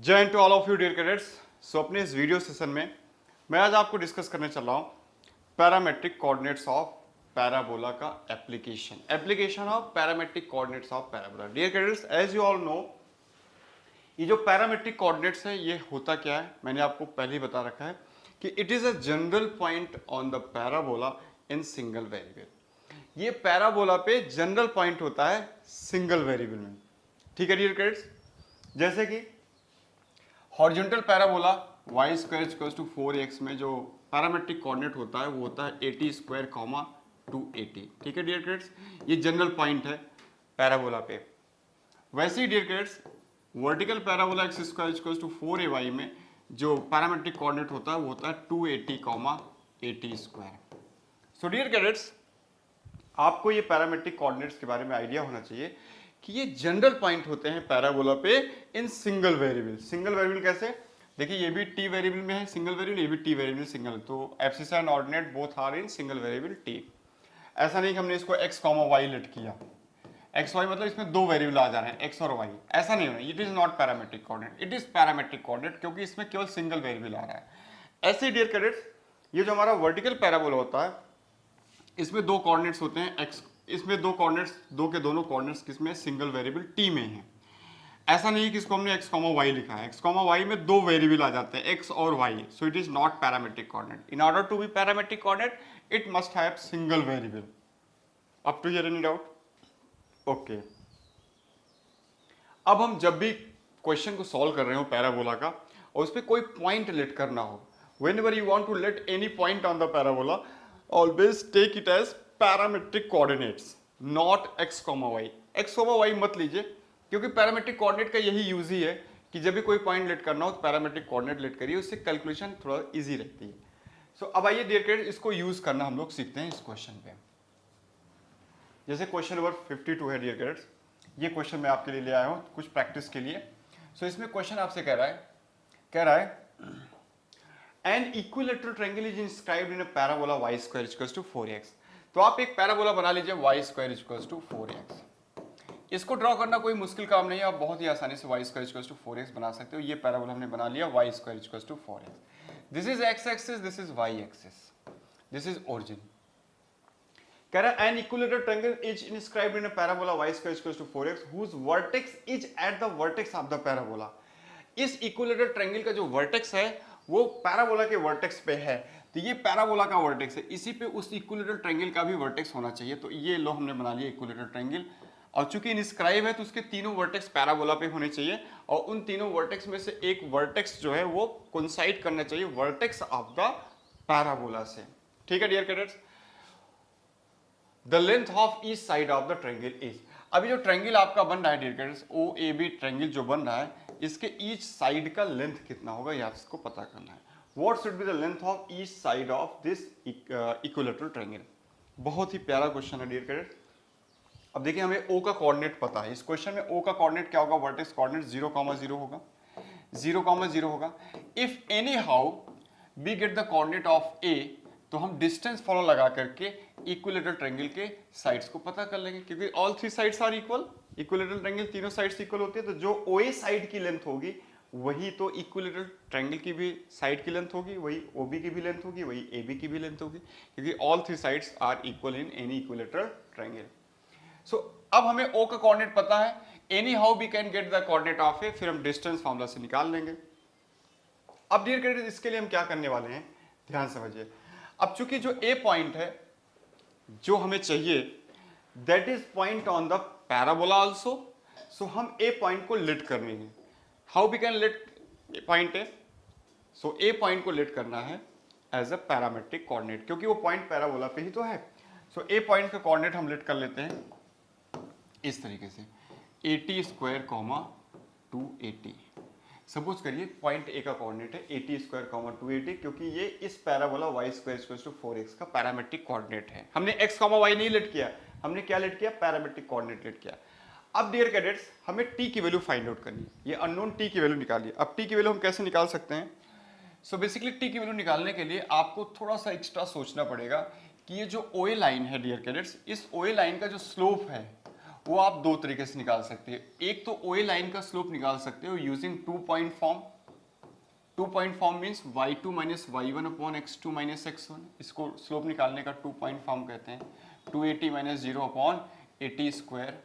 जय Hind to all of you dear cadets. So अपने इस वीडियो सेशन में मैं आज आपको डिस्कस करने चल रहा हूँ पैरामेट्रिक कोऑर्डिनेट्स ऑफ पैराबोला का application of parametric coordinates of parabola. Dear cadets, as you all know, ये जो पैरामेट्रिक कोऑर्डिनेट्स है ये होता क्या है, मैंने आपको पहले ही बता रखा है कि it is a general point on the parabola in single variable. ये पैराबोला पे जनरल पॉइंट होता है सिंगल वेरिएबल में। ठीक है डियर कैडेट्स, जैसे कि horizontal parabola y square equals to 4x में जो पैरामेट्रिक कोऑर्डिनेट होता है वो होता है 80 स्क्वायर कॉमा 280। ठीक है डियर कैडेट्स, ये जनरल पॉइंट है पैराबोला पे। वैसे ही dear cadets, vertical parabola x square equals to 4ay में जो पैरामेट्रिक कोऑर्डिनेट होता है वो होता है 280 comma 80 square. So dear cadets, आपको ये पैरामेट्रिक कोऑर्डिनेट्स के बारे में आइडिया होना चाहिए कि ये जनरल पॉइंट होते हैं पैराबोला पे इन सिंगल वेरिएबल। सिंगल वेरिएबल कैसे? देखिए ये भी टी वेरिएबल में है सिंगल वेरिएबल, ये भी टी वेरिएबल सिंगल, तो abscissa and ordinate both are in single variable t. ऐसा नहीं कि हमने इसको x कॉमा वाई लेट किया, एक्स वाई मतलब इसमें दो वेरिएबल आ जा रहे हैं एक्स और वाई, ऐसा नहीं होना। It is not parametric coordinate, it is parametric coordinate क्योंकि इसमें केवल सिंगल वेरिएबल आ रहा है। ऐसे डियर कैडेट्स, ये जो हमारा वर्टिकल पैराबोला होता है इसमें दो कोऑर्डिनेट्स होते हैं x, इसमें दो कोऑर्डिनेट्स, दो के दोनों कोऑर्डिनेट्स किसमें, सिंगल वेरिएबल t में हैं। ऐसा नहीं है कि इसको हमने x, y लिखा है, x, y में दो वेरिएबल आ जाते हैं x और y, so it is not parametric coordinate. In order to be parametric coordinate it must have single variable. Up to here any doubt? Okay, अब हम जब भी क्वेश्चन को सॉल्व कर रहे हो पैराबोला का और उस पर कोई पॉइंट लेट करना हो, whenever you want to let any point on the parabola, always take it as parametric coordinates, not x, y। x, y मत लीजिए क्योंकि पैरामेट्रिक कोऑर्डिनेट का यही यूज ही है कि जब भी कोई पॉइंट लेट करना हो तो पैरामेट्रिक कोऑर्डिनेट लेट करिए, उससे कैलकुलेशन थोड़ा इजी रहती है। सो अब आइए डियर कैडेट्स, इसको यूज करना हम लोग सीखते हैं इस क्वेश्चन पे। जैसे क्वेश्चन नंबर 52 है डियर कैडेट्स, ये क्वेश्चन मैं आपके लिए ले आया हूँ कुछ प्रैक्टिस के लिए। सो इसमें क्वेश्चन आपसे कह रहा है an equilateral triangle is inscribed in a parabola y square equals to 4x। तो आप एक पैराबोला बना लीजिए y square equals to 4x। इसको ड्रॉ करना कोई मुश्किल काम नहीं है, आप बहुत ही आसानी से y square equals to 4x बना सकते हो। ये पैराबोला हमने बना लिया y square equals to 4x। This is x axis, this is y axis, this is origin. कह रहा है an equilateral triangle is inscribed in a parabola y square equals to 4x whose vertex is at the vertex of the parabola। इस equilateral triangle का जो vertex है वो parabola के vertex पे है, तो ये पैराबोला का वर्टेक्स है, इसी पे उस इक्विलेटरल ट्रायंगल का भी वर्टेक्स होना चाहिए। तो ये लो हमने बना लिया इक्विलेटरल ट्रायंगल, और चूंकि इंस्क्राइब है तो उसके तीनों वर्टेक्स पैराबोला पे होने चाहिए, और उन तीनों वर्टेक्स में से एक वर्टेक्स जो है वो कोइंसाइड करना चाहिए वर्टेक्स ऑफ द पैराबोला से। ठीक है dear cadets, the length of each side of the triangle is. अभी जो ट्रायंगल आपका बन रहा है dear cadets, O A B triangle जो बन रहा है, इसके ईच साइड का लेंथ कितना होगा ये आपको पता करना है। What should be the length of each side of this equilateral triangle. बहुत ही प्यारा क्वेश्चन है डियर कैडेट्स। अब देखिए हमें ओ का कोऑर्डिनेट पता है, इस क्वेश्चन में ओ का कोऑर्डिनेट क्या होगा, वर्टेक्स कोऑर्डिनेट 0,0 होगा, 0,0 होगा। If anyhow we get the coordinate of A, तो हम डिस्टेंस फॉलो लगा करके इक्विलेटरल ट्रायंगल के साइड्स को पता कर लेंगे, क्योंकि all three sides are equal. Equilateral triangle तीनों साइड्स इक्वल होती है, तो जो ओए साइड की लेंथ होगी वही तो इक्विलेटरल ट्रायंगल की भी साइड की लेंथ होगी, वही ओबी की भी लेंथ होगी, वही एबी की भी लेंथ होगी, क्योंकि all three sides are equal in any equilateral triangle. So अब हमें ओ का कोऑर्डिनेट पता है, anyhow we can get the coordinate of A, फिर हम डिस्टेंस फॉर्मूला से निकाल लेंगे। अब डियर कैडेट्स, इसके लिए हम क्या करने वाले हैं, ध्यान समझिए। अब चूंकि जो ए पॉइंट है जो हमें चाहिए, that is point on the parabola also, so हम ए पॉइंट को लेट करनी है। How we can let point A, so A point को लेट करना है एज अ पैरामेट्रिक कोऑर्डिनेट, क्योंकि वो पॉइंट पैराबोला पे ही तो है। सो ए पॉइंट का कोऑर्डिनेट हम लेट कर लेते हैं इस तरीके से 80 स्क्वायर कॉमा 280। सपोज करिए पॉइंट ए का कोऑर्डिनेट है 80 स्क्वायर कॉमा 280, क्योंकि ये इस parabola y square equals to 4x का पैरामेट्रिक कोऑर्डिनेट है। हमने x कॉमा y नहीं लेट किया, हमने क्या लेट किया, पैरामेट्रिक कोऑर्डिनेट लेट किया। अब डियर कैडेट्स, हमें t की वैल्यू फाइंड आउट करनी है, ये अननोन t की वैल्यू निकालिए। अब t की वैल्यू हम कैसे निकाल सकते हैं? सो बेसिकली t की वैल्यू निकालने के लिए आपको थोड़ा सा एक्स्ट्रा सोचना पड़ेगा कि ये जो OA लाइन है डियर कैडेट्स, इस OA लाइन का जो स्लोप है वो आप दो तरीके से निकाल सकते हैं। एक तो OA लाइन का स्लोप निकाल सकते हो using 2 point form. 2 point form means y2 minus y1 upon x2 minus x1। इसको स्लोप निकालने का 2 पॉइंट फॉर्म कहते हैं। 280 minus 0 upon 80 square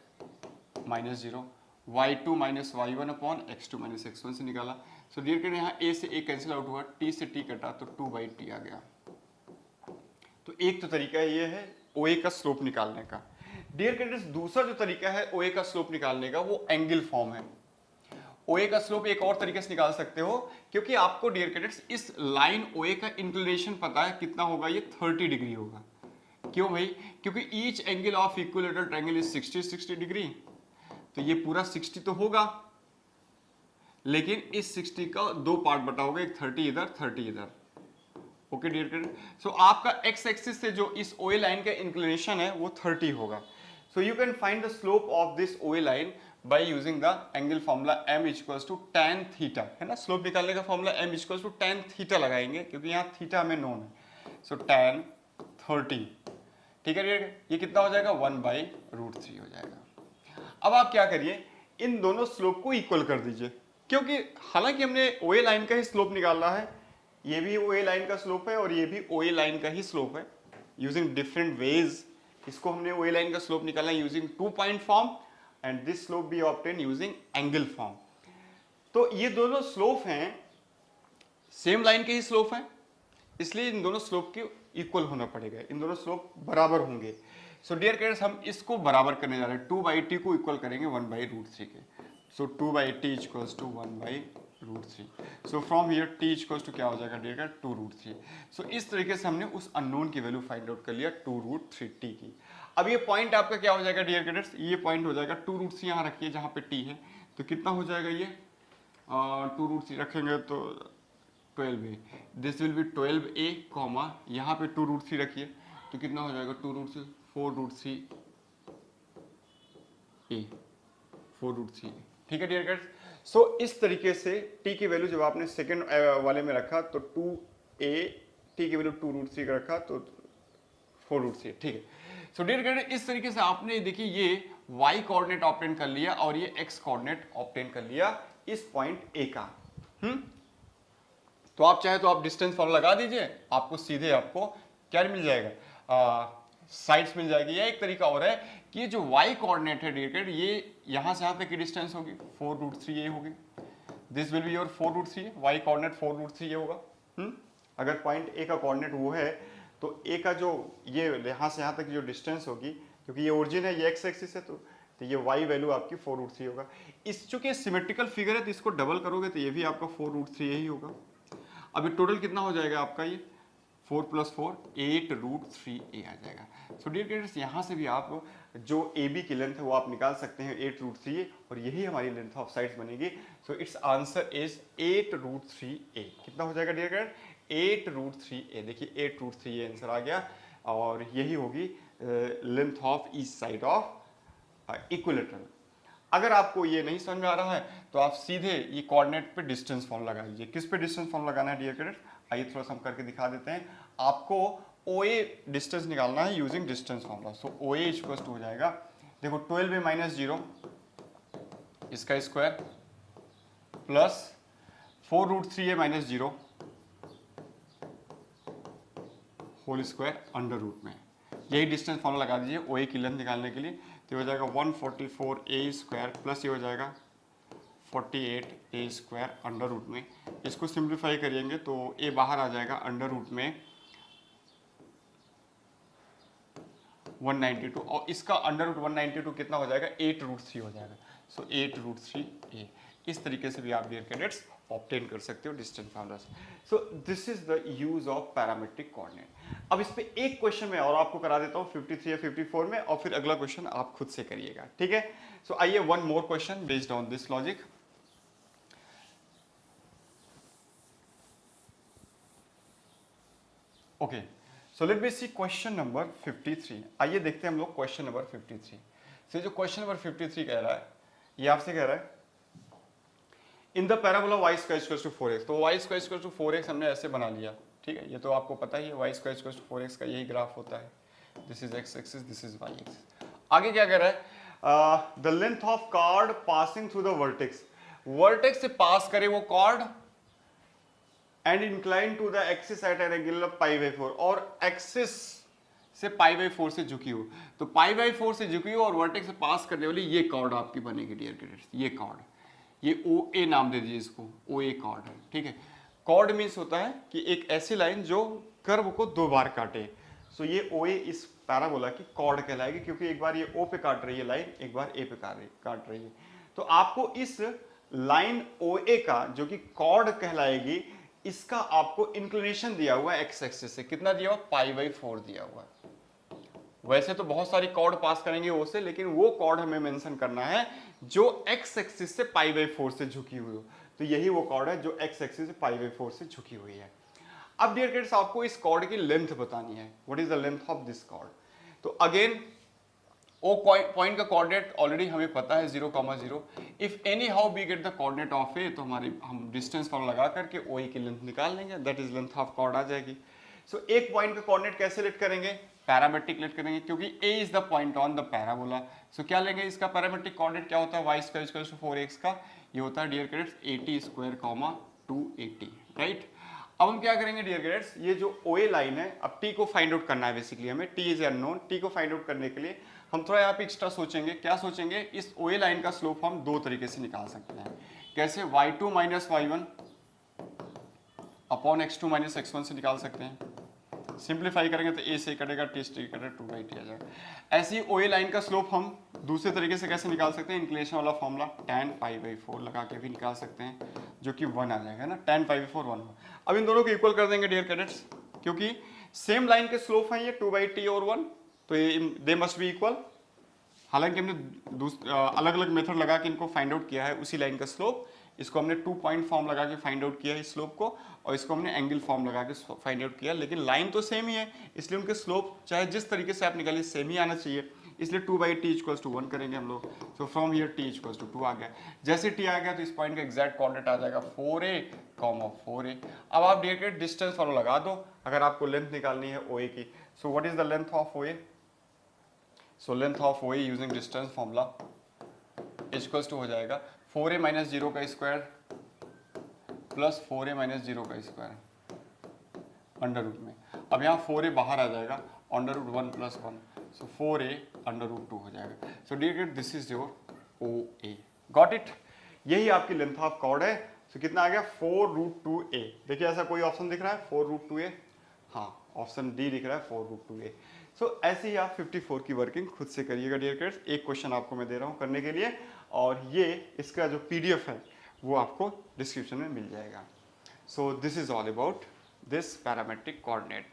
minus 0, y2 minus y1 upon x2 minus x1 से निकाला। सो डियर फ्रेंड यहाँ a से a cancel out हुआ, t से t कटा तो 2/t आ गया। तो एक तो तरीका ये है OA का स्लोप निकालने का। डियर कैंडिडेट्स दूसरा जो तरीका है OA का स्लोप निकालने का वो एंगल फॉर्म है। OA का स्लोप एक और तरीके से निकाल सकते हो, क्योंकि आपको डियर कैंडिडेट्स इस लाइन OA का इंक्लिनेशन पता है कितना होगा, ये 30 डिग्री होगा। क्यों भाई? क्योंकि each angle of equilateral triangle is 60 degree, तो ये पूरा 60 तो होगा, लेकिन इस 60 का दो पार्ट बटा होगा, एक 30 इधर 30 इधर। ओके डियर कैंडिडेट, सो आपका एक्स एक्सिस से जो इस OA लाइन का इंक्लिनेशन है वो 30 होगा। So you can find the slope of this OA line by using the angle formula m equals to tan theta, है ना। स्लोप निकालने का formula m equals to tan theta लगाएंगे, क्योंकि यहाँ थीटा हमें नोन है। सो tan 30, ठीक है डियर, ये कितना हो जाएगा 1/√3 हो जाएगा। अब आप क्या करिए, इन दोनों स्लोप को इक्वल कर दीजिए, क्योंकि हालांकि हमने OA लाइन का ही स्लोप निकालना है, ये भी OA लाइन का स्लोप है और ये भी OA लाइन का ही स्लोप है। यूजिंग डिफरेंट वेज इसको हमने OA लाइन का स्लोप निकालना है using 2 point form, and this slope B obtain using angle form. तो ये दोनों स्लोप हैं, सेम लाइन के ही स्लोप हैं, इसलिए इन दोनों स्लोप के इक्वल होना पड़ेगा, इन दोनों स्लोप बराबर होंगे। सो डियर कैडेट्स, हम इसको बराबर करने जा रहे हैं, 2/t को इक्वल करेंगे 1/√3 के। So 2/t equals to 1/√3। So from here t equals to क्या हो जाएगा डियर कैडेट, 2√3। सो इस तरीके से हमने उस अननोन की वैल्यू फाइंड आउट कर लिया 2√3t की। अब ये पॉइंट आपका क्या हो जाएगा डियर कैडेट्स, ये पॉइंट हो जाएगा 2√3, यहाँ रखिए जहाँ पे t है, तो कितना हो जाएगा ये 2√3 रखेंगे तो 12a, this will be 12a comma यहाँ पे 2√3 रखिए तो कितना हो जाएगा 2√3, 4√3a, 4√3a, ठीक है डियर गाइस। सो इस तरीके से t की वैल्यू जब आपने सेकंड वाले में रखा तो 2a, t की वैल्यू 2√3 रखा तो 4√3, ठीक है। सो डियर गाइस, इस तरीके से आपने देखिए ये y कोऑर्डिनेट ऑब्टेन कर लिया और ये x कोऑर्डिनेट ऑब्टेन कर लिया इस पॉइंट a का। तो आप चाहे तो आप डिस्टेंस फॉर्मूला लगा दीजिए, आपको सीधे आपको क्या मिल जाएगा, साइड्स मिल जाएगी। या एक तरीका और है कि जो y कोऑर्डिनेट है डियर, ये यहाँ से यहाँ तक की डिस्टेंस होगी 4√3a होगी, this will be your 4√3, y coordinate 4√3a होगा। अगर पॉइंट a का कोऑर्डिनेट वो है तो a का जो ये यहाँ से यहाँ तक की जो डिस्टेंस होगी, क्योंकि ये ओरिजिन है, ये x एक्सिस है, तो ये y वैल्यू आपकी 4√3 होगा। इस चूंकि सिमेट्रिकल फिगर है तो इसको डबल करोगे तो ये भी आपका 4√3 ही होगा। अभी टोटल कितना हो जाएगा आपका, ये 4 + 4 8√3a आ जाएगा। सो डियर फ्रेंड्स, यहाँ से भी आप जो AB की लेंथ है वो आप निकाल सकते हैं 8√3a, और यही हमारी लेंथ ऑफ साइड्स बनेगी। So it's answer is 8√3a। कितना हो जाएगा डियर फ्रेंड, 8√3a। देखिए 8√3a आंसर आ गया, और यही होगी length of each side of equilateral. अगर आपको ये नहीं समझ में आ रहा है तो आप सीधे ये कोऑर्डिनेट पे डिस्टेंस फॉर्म लगा लीजिए। किस पे डिस्टेंस फॉर्म लगाना है डियर कैडेट, आइए थोड़ा सा हम करके दिखा देते हैं। आपको OA डिस्टेंस निकालना है using distance formula. So OA equals to हो जाएगा, देखो 12a माइनस 0 इसका square plus 4√3a minus 0 whole square under root में। यही डिस्टेंस फॉर्मूला लगा दीजिए OA की लेंथ निकालने के लिए, तो हो जाएगा 144a स्क्वायर प्लस ये हो जाएगा 48a स्क्वायर अंडर रूट में। इसको सिंप्लीफाई करेंगे तो a बाहर आ जाएगा, अंडर रूट में 192, और इसका अंडर रूट 192 कितना हो जाएगा, 8√3 हो जाएगा। सो 8√3a। इस तरीके से भी आप डियर कैडेट्स ऑब्टेन कर सकते हो डिस्टेंस फार्मूला से। So this is the use of parametric coordinate. अब इस पे एक क्वेश्चन मैं और आपको करा देता हूँ 53 या 54 में, और फिर अगला क्वेश्चन आप खुद से करिएगा, ठीक है। सो आइए one more question based on this logic. Okay, so let me see question number 53। आइए देखते हैं हम लोग क्वेश्चन नंबर 53 से। जो क्वेश्चन नंबर 53 कह रहा है, ये आपसे कह रहा है in the parabola y square equals to 4x। तो y square equals to 4x हमने ऐसे बना लिया, ठीक है। ये तो आपको पता ही है, y square equals to 4x का यही ग्राफ होता है। This is x axis, this is y axis. आगे क्या कह रहा है, the length of chord passing through the vertex, vertex से पास करे वो chord and incline to the axis at an angle of pi by 4, और एक्सिस से पाई बाई 4 से झुकी हो, तो पाई बाई 4 से झुकी हो और वर्टेक्स से पास करने वाली ये कॉर्ड आपकी बनेगी डियर कैडेट्स, ये कॉर्ड, ये ओ ए नाम दे दीजिए इसको, ओ ए कॉर्ड है, ठीक है। कॉर्ड मीन्स होता है कि एक ऐसी लाइन जो कर्व को 2 बार काटे, सो ये ओ ए इस पैराबोला की कॉर्ड कहलाएगी, क्योंकि एक बार ये ओ पे काट रही है लाइन, एक बार ए पे काट रही है। तो आपको इस लाइन ओ ए का जो कि कॉर्ड कहलाएगी, इसका आपको इंक्लिनेशन दिया हुआ है एक्स एक्सिस से, कितना दिया हुआ, पाई बाई 4 दिया हुआ है। वैसे तो बहुत सारी कॉर्ड पास करेंगे ओ से, लेकिन वो कॉर्ड हमें मेंशन करना है जो एक्स एक्सिस से पाई बाई 4 से झुकी हुई हो, तो यही वो कॉर्ड है जो एक्स एक्सिस से पाई बाई 4 से झुकी हुई है। अब डियर किड्स आपको इस कॉर्ड की लेंथ बतानी है, what is the length of this chord. तो अगेन ओ पॉइंट का कोऑर्डिनेट ऑलरेडी हमें पता है 0,0, if anyhow we get the coordinate of A, तो हम डिस्टेंस फॉर्म लगा करके ओ ए की लेंथ निकाल लेंगे, that is length of chord आ जाएगी। सो एक पॉइंट का कोऑर्डिनेट कैसे लेट करेंगे, पैरामेट्रिक लेट करेंगे, क्योंकि A is the point on the parabola. So क्या लेंगे, इसका पैरामेट्रिक कोऑर्डिनेट क्या होता है, Y square equals to 4x का, ये होता है डियर कैडेट्स 80 स्क्वायर 280, राइट। अब हम क्या करेंगे डियर कैडेट्स, ये जो OA लाइन है, अब T को फाइंड आउट करना है बेसिकली हमें, T इज अननोन, T को फाइंड आउट करने के लिए हम थोड़ा यहाँ पे एक्स्ट्रा सोचेंगे, क्या सोचेंगे, इस OA लाइन का स्लोप हम 2 तरीके से निकाल सकते हैं। कैसे, y2 minus y1 upon x2 minus x1 से निकाल सकते हैं। सिंप्लीफाई करेंगे तो a से कटेगा, t से कटेगा, 2/t आ जाएगा। ऐसे ही OA लाइन का स्लोप हम दूसरे तरीके से कैसे निकाल सकते हैं, इंक्लिनेशन वाला फॉर्मूला tan पाई बाई 4 लगा के भी निकाल सकते हैं, जो कि 1 आ जाएगा ना, tan पाई बाई 4 1 हो। अब इन दोनों को इक्वल कर देंगे डियर कैडेट्स, क्योंकि सेम लाइन के स्लोप हैं ये 2/t और 1, तो ये दे मस्ट बी इक्वल। हालांकि हमने अलग अलग मेथड लगा के इनको फाइंड आउट किया है उसी लाइन का स्लोप, इसको हमने 2 पॉइंट फॉर्म लगा के फाइंड आउट किया है इस स्लोप को, और इसको हमने एंगल फॉर्म लगा के फाइंड आउट किया, लेकिन लाइन तो सेम ही है, इसलिए उनके स्लोप चाहे जिस तरीके से आप निकालिए सेम ही आना चाहिए, इसलिए 2/t इक्वल्स टू 1 करेंगे हम लोग। So from here t equals to 2 आ गया। जैसे t आ गया तो इस पॉइंट का एग्जैक्ट कोऑर्डिनेट आ जाएगा 4a, 4a। अब आप डियर डिस्टेंस फॉर्मूला लगा दो अगर आपको लेंथ निकालनी है OA की। So what is the length of OA, so length of OA using distance formula equals to हो जाएगा 4a माइनस 0 का स्क्वायर प्लस 4a माइनस 0 का स्क्वायर अंडर रूट में। अब यहाँ 4a बाहर आ जाएगा, under root 1 plus 1, so 4a under root 2 हो जाएगा। So dear this is your OA, got it. यही आपकी लेंथ ऑफ कॉर्ड है। सो कितना आ गया, 4√2a। देखिए ऐसा कोई ऑप्शन दिख रहा है 4√2a, हाँ ऑप्शन डी दिख रहा है 4√2a। सो ऐसे ही आप 54 की वर्किंग खुद से करिएगा डियर किड्स। एक क्वेश्चन आपको मैं दे रहा हूँ करने के लिए, और ये इसका जो PDF है वो आपको डिस्क्रिप्शन में मिल जाएगा। So this is all about this parametric coordinate.